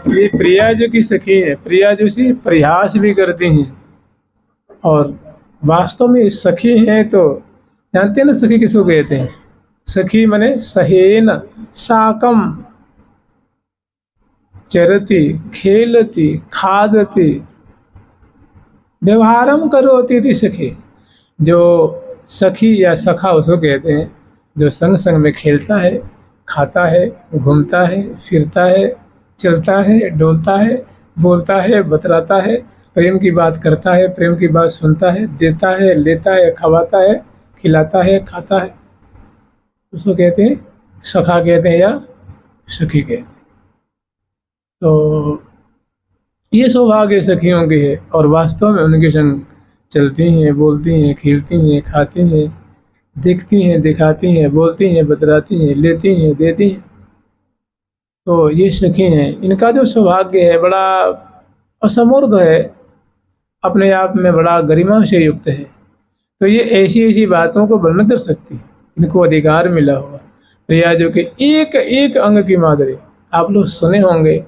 ये प्रिया जो की सखी है, प्रिया जो सी प्रयास भी करती हैं और वास्तव में सखी हैं। तो जानते हैं ना सखी किसको कहते हैं? सखी मने सहेन साकम चरती खेलती खादती व्यवहारम करोती थी सखी। जो सखी या सखा उसको कहते हैं जो संग संग में खेलता है, खाता है, घूमता है, फिरता है, चलता है, डोलता है, बोलता है, बतलाता है, प्रेम की बात करता है, प्रेम की बात सुनता है, देता है, लेता है, खवाता है, खिलाता है, खाता है, उसको कहते हैं सखा कहते हैं या सखी कहते हैं। तो ये सौभाग्य सखियों की है और वास्तव में उनके संग चलती हैं, बोलती हैं, खेलती हैं, खाती हैं, दिखती हैं, दिखाती हैं, बोलती हैं, बतलाती हैं, लेती हैं, देती हैं। तो ये सखी हैं। इनका जो सौभाग्य है बड़ा असमर्थ है, अपने आप में बड़ा गरिमा से युक्त है। तो ये ऐसी ऐसी बातों को वर्णन कर सकती है, इनको अधिकार मिला हुआ। प्रिया जो कि एक एक अंग की माधुरी, आप लोग सुने होंगे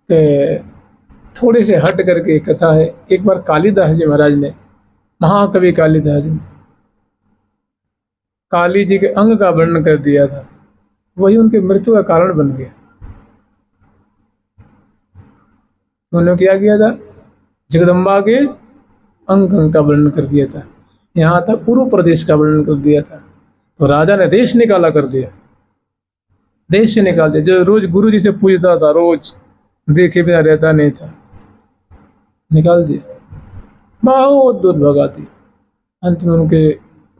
कि थोड़े से हट करके एक कथा है। एक बार कालिदास जी महाराज ने, महाकवि कालिदास जी ने काली जी के अंग का वर्णन कर दिया था, वही उनकी मृत्यु का कारण बन गया। उन्होंने क्या किया था? जगदम्बा के अंग अंग का वर्णन कर दिया था, यहाँ तक उरु प्रदेश का वर्णन कर दिया था। तो राजा ने देश निकाला कर दिया, देश से निकाल दिया। जो रोज गुरु जी से पूछता था, रोज देखे बिना रहता नहीं था, निकाल दिया, बहुत दूर भगाती। अंत में उनके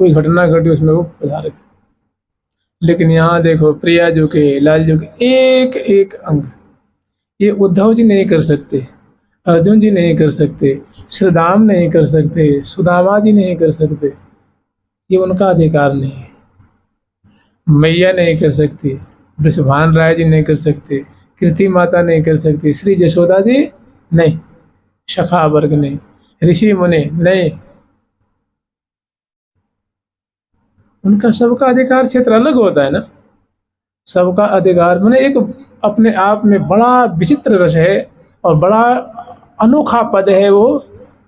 कोई घटना घटी, उसमें वो पधारे। लेकिन यहाँ देखो प्रिया जो के, लाल जो के एक एक अंग, ये उद्धव जी नहीं कर सकते, अर्जुन जी नहीं कर सकते, श्रीराम नहीं कर सकते, सुदामा जी नहीं कर सकते, ये उनका अधिकार नहीं है। मैया नहीं कर सकती, वृषभान राय जी नहीं कर सकते, कृति माता नहीं कर सकती, श्री जशोदा जी नहीं, सखा वर्ग नहीं, ऋषि मुनि नहीं। उनका सबका अधिकार क्षेत्र अलग होता है ना। सबका अधिकार माने एक अपने आप में बड़ा विचित्र रस है और बड़ा अनोखा पद है वो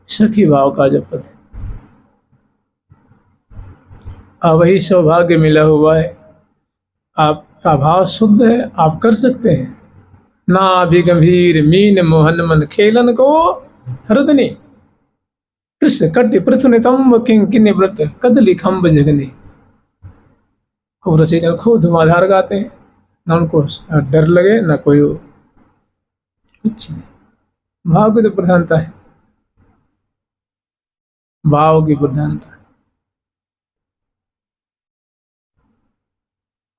सखी भाव का जो पद है। वही सौभाग्य मिला हुआ है, आपका भाव शुद्ध है, आप कर सकते हैं। ना भी गंभीर मीन मोहन मन खेलन को हृदनी, कृष्ण कट्टि पृथ्वी तम किंकिनी व्रत कदली खम्ब जगनी। खूब रचे जन खूब धुआंधार गाते हैं, ना उनको डर लगे ना कोई कुछ नहीं। भाव की तो प्रधानता है, भाव की प्रधानता।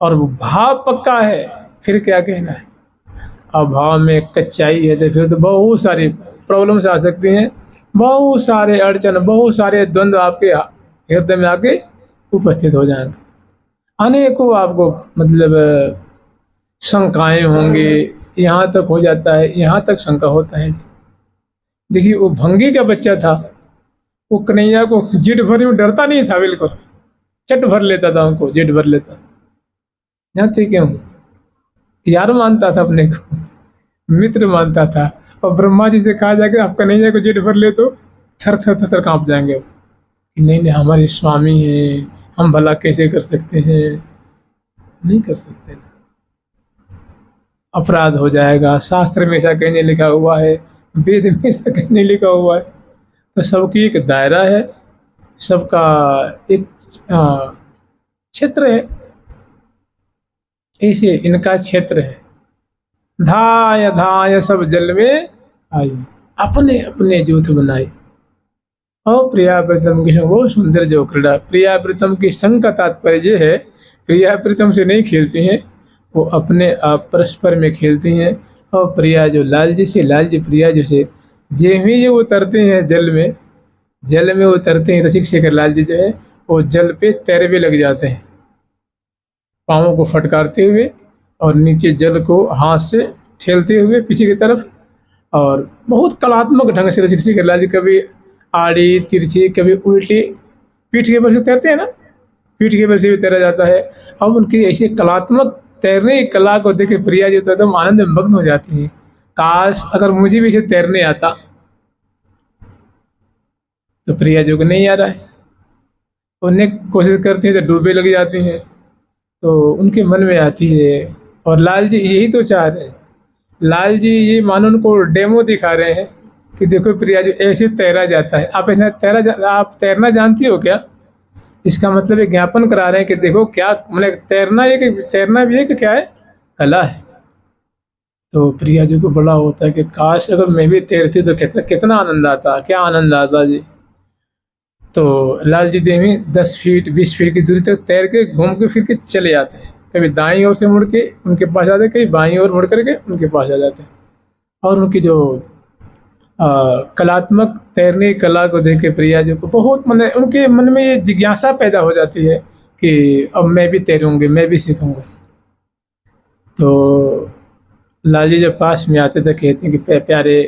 और वो भाव पक्का है, फिर क्या कहना है। अब भाव में कच्चाई है तो फिर तो बहुत सारी प्रॉब्लम्स आ सकती हैं, बहुत सारे अड़चन, बहुत सारे द्वंद्व आपके हृदय में आके उपस्थित हो जाएंगे। अनेकों आपको मतलब शंकाएं होंगी, यहाँ तक हो जाता है, यहाँ तक शंका होता है। देखिए वो भंगी का बच्चा था, वो कन्हैया को जिद भर में डरता नहीं था, बिल्कुल चट भर लेता था, उनको जिद भर लेता। जानते क्यों? यार मानता था, अपने को मित्र मानता था। और ब्रह्मा जी से कहा जाके आप कन्हैया को जिद भर ले तो थर थर थर थर कांप जाएंगे। नहीं नहीं, हमारे स्वामी हैं, हम भला कैसे कर सकते हैं? नहीं कर सकते, अपराध हो जाएगा। शास्त्र में ऐसा कहीं नहीं लिखा हुआ है, वेद में ऐसा कहीं नहीं लिखा हुआ है। तो सबकी एक दायरा है, सबका एक क्षेत्र है, ऐसे इनका क्षेत्र है। धाय धाय सब जल में आई, अपने अपने जूथ बनाई। और प्रिया प्रीतम की संग वो सुंदर जो क्रीड़ा। प्रिया प्रीतम की संग का तात्पर्य ये है, प्रिया प्रीतम से नहीं खेलती हैं, वो अपने आप परस्पर में खेलती हैं। और प्रिया जो लाल जी से, लाल जी प्रिया जी से, जे ही ये उतरते हैं जल में उतरते हैं, रसिक शेखर लाल जी जो है वो जल पे तैरवे लग जाते हैं, पाँवों को फटकारते हुए और नीचे जल को हाथ से ठेलते हुए पीछे की तरफ। और बहुत कलात्मक ढंग से रसिक शेखर लाल जी कभी आड़ी तिरछी, कभी उल्टी, पीठ के बल से तैरते हैं ना, पीठ के बल से भी तैरा जाता है। अब उनकी ऐसे कलात्मक तैरने की कला को देख के प्रिया जी तो एकदम आनंद में मग्न हो जाती हैं। काश अगर मुझे भी इसे तैरने आता। तो प्रिया जी को नहीं आ रहा है, उन्हें कोशिश करती है तो डूबे लग जाती हैं। तो उनके मन में आती है, और लाल जी यही तो चाह रहे हैं। लाल जी ये मानो उनको डेमो दिखा रहे हैं कि देखो प्रिया जी ऐसे तैरा जाता है। आप तैरना जानती हो क्या? इसका मतलब ये ज्ञापन करा रहे हैं कि देखो क्या, मतलब तैरना भी है कि क्या है, कला है। तो प्रिया जी को बड़ा होता है कि काश अगर मैं भी तैरती तो कितना कितना आनंद आता, क्या आनंद आता जी। तो लाल जी देवी 10 फीट 20 फीट की दूरी तक तैर के घूम के फिर के चले जाते हैं। कभी दाईं ओर से मुड़ के उनके पास आते हैं, कभी बाईं ओर मुड़ करके उनके पास आ जाते हैं। और उनकी जो कलात्मक तैरने की कला को देख के प्रिया जी को बहुत उनके मन में ये जिज्ञासा पैदा हो जाती है कि अब मैं भी तैरूंगी, मैं भी सीखूंगा। तो लाल जी जब पास में आते थे कहते हैं कि प्यारे,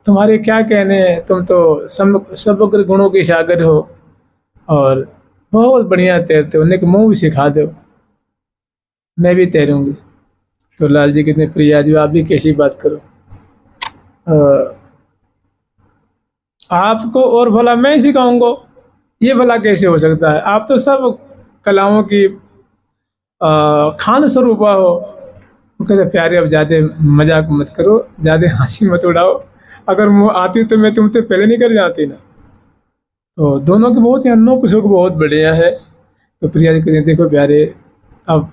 तुम्हारे क्या कहने हैं, तुम तो समग्र गुणों के सागर हो और बहुत बढ़िया तैरते हो, उन्हें मुँह भी सिखा दो, मैं भी तैरूंगी। तो लाल जी कहते हैं प्रिया जी आप भी कैसी बात करो, आपको और भला मैं सिखाऊंगा, ये भला कैसे हो सकता है? आप तो सब कलाओं की खान स्वरूपा हो। वो कहते प्यारे अब ज़्यादा मजाक मत करो, ज़्यादा हंसी मत उड़ाओ, अगर वो आती तो मैं तुमसे पहले नहीं कर जाती ना। तो दोनों के बहुत ही अनोख सुख बहुत बढ़िया है। तो प्रिया जी कहते देखो प्यारे, अब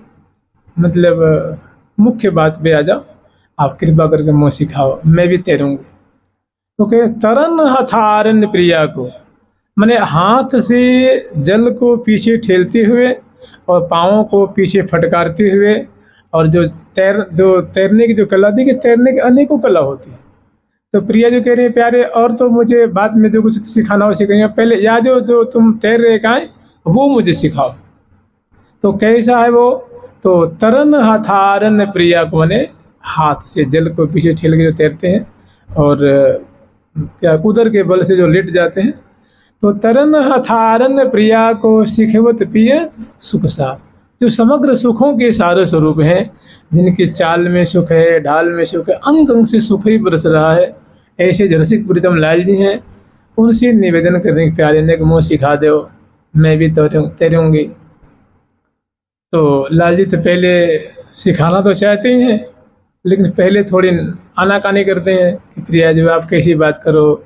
मतलब मुख्य बात पे आ जाओ, आप कृपा करके मुँह सिखाओ, मैं भी तैरूंगी। तो कहे तरन हथारन प्रिया को, मैंने हाथ से जल को पीछे ठेलते हुए और पाँवों को पीछे फटकारते हुए, और जो तैरने की जो कला थी कि तैरने की अनेकों कला होती है। तो प्रिया जो कह रही है प्यारे और तो मुझे बाद में जो कुछ सिखाना हो सिखाइए, पहले या जो तुम तैर रहे का वो मुझे सिखाओ। तो कैसा है वो? तो तरन हथारन प्रिया को, मैंने हाथ से जल को पीछे ठेल के जो तैरते हैं और क्या उदर के बल से जो लेट जाते हैं। तो तरन हथारन प्रिया को सिखवत पिय सुख सा, जो समग्र सुखों के सारे स्वरूप हैं, जिनकी चाल में सुख है, ढाल में सुख है, अंग अंग से सुख ही बरस रहा है, ऐसे रसिक प्रीतम लाल जी हैं। उनसे निवेदन करने के प्यारे ने मुँह सिखा दो, मैं भी तैरूंगी। तो लाल जी तो पहले सिखाना तो चाहते ही हैं, लेकिन पहले थोड़ी आनाकानी करते हैं कि प्रिया जी आप कैसी बात करो,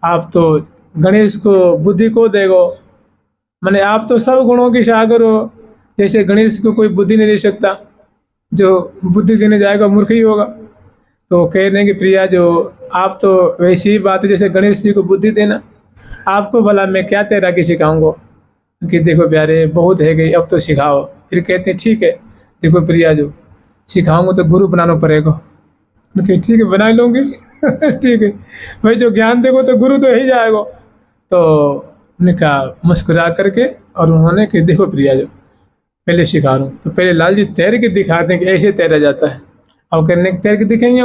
आप तो गणेश को बुद्धि को देगो, मैंने आप तो सब गुणों की सागर हो, जैसे गणेश को कोई बुद्धि नहीं दे सकता, जो बुद्धि देने जाएगा मूर्ख ही होगा। तो कह रहे हैं कि प्रिया जो आप तो वैसी ही बात है जैसे गणेश जी को बुद्धि देना, आपको भला मैं क्या तैराकी सिखाऊंगा कि देखो प्यारे बहुत है गई, अब तो सिखाओ। फिर कहते हैं ठीक है, देखो प्रिया जो सिखाऊंगा तो गुरु बनाना पड़ेगा। उनके ठीक है बना लूँगी ठीक है भाई, जो ज्ञान देखो तो गुरु तो ही जाएगा। तो उन्होंने कहा मुस्कुरा करके, और उन्होंने कि देखो प्रिया जो पहले सिखा रहा हूँ। तो पहले लाल जी तैर के दिखाते हैं कि ऐसे तैरा जाता है, और कहने के तैर के दिखेंगे।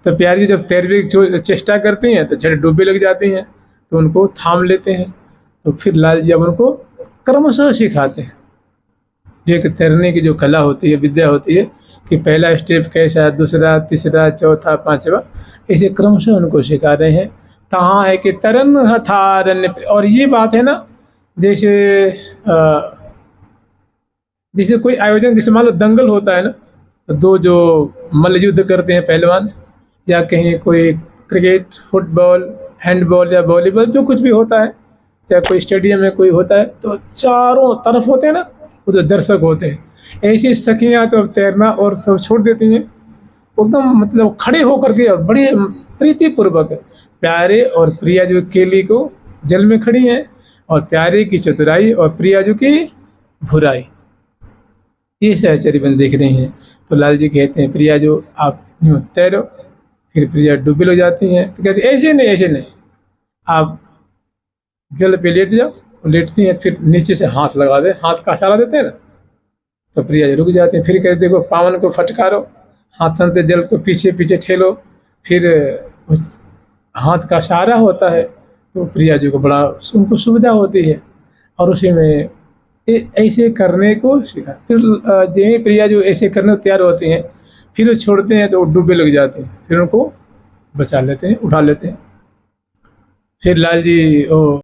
तो प्यारी जी जब तैरने की चेष्टा करती हैं तो झट डूबे लग जाती हैं, तो उनको थाम लेते हैं। तो फिर लाल जी अब उनको क्रमशः सिखाते हैं। एक तैरने की जो कला होती है, विद्या होती है कि पहला स्टेप कैसा है, दूसरा, तीसरा, चौथा, पांचवा, ऐसे क्रमशः उनको सिखा रहे हैं। कहाँ है कि तरन हथारन, और ये बात है ना जैसे कोई आयोजन, जैसे मान लो दंगल होता है ना, तो दो जो मल्ल युद्ध करते हैं पहलवान, या कहीं कोई क्रिकेट, फुटबॉल, हैंडबॉल या वॉलीबॉल जो कुछ भी होता है, चाहे कोई स्टेडियम में कोई होता है, तो चारों तरफ होते हैं ना वो जो दर्शक होते हैं, ऐसी सखियाँ तो तैरना और सब छोड़ देती हैं, एकदम मतलब खड़े होकर के और बड़े प्रीतिपूर्वक प्यारे और प्रिया जो केली को जल में खड़ी हैं, और प्यारे की चतुराई और प्रिया जो की भुराई, ये सहचर्य देख रहे हैं। तो लाल जी कहते हैं प्रिया जो आप यूँ तैरो। फिर प्रिया डूबे हो जाती हैं। तो कहते ऐसे नहीं, आप जल पे लेट जाओ। लेटती हैं, फिर नीचे से हाथ लगा दे, हाथ का इशारा देते हैं ना, तो प्रिया जी रुक जाते हैं। फिर कहते देखो पावन को फटकारो, हाथ से जल को पीछे पीछे ठेलो, फिर उस हाथ का इशारा होता है। तो प्रिया जी को बड़ा उनको सुविधा होती है, और उसी में ऐसे करने को सिखा। फिर जय प्रिया जो ऐसे करने को तैयार होते हैं, फिर वो छोड़ते हैं तो वो डूबने लग जाते हैं, फिर उनको बचा लेते हैं, उठा लेते हैं। फिर लाल जी ओ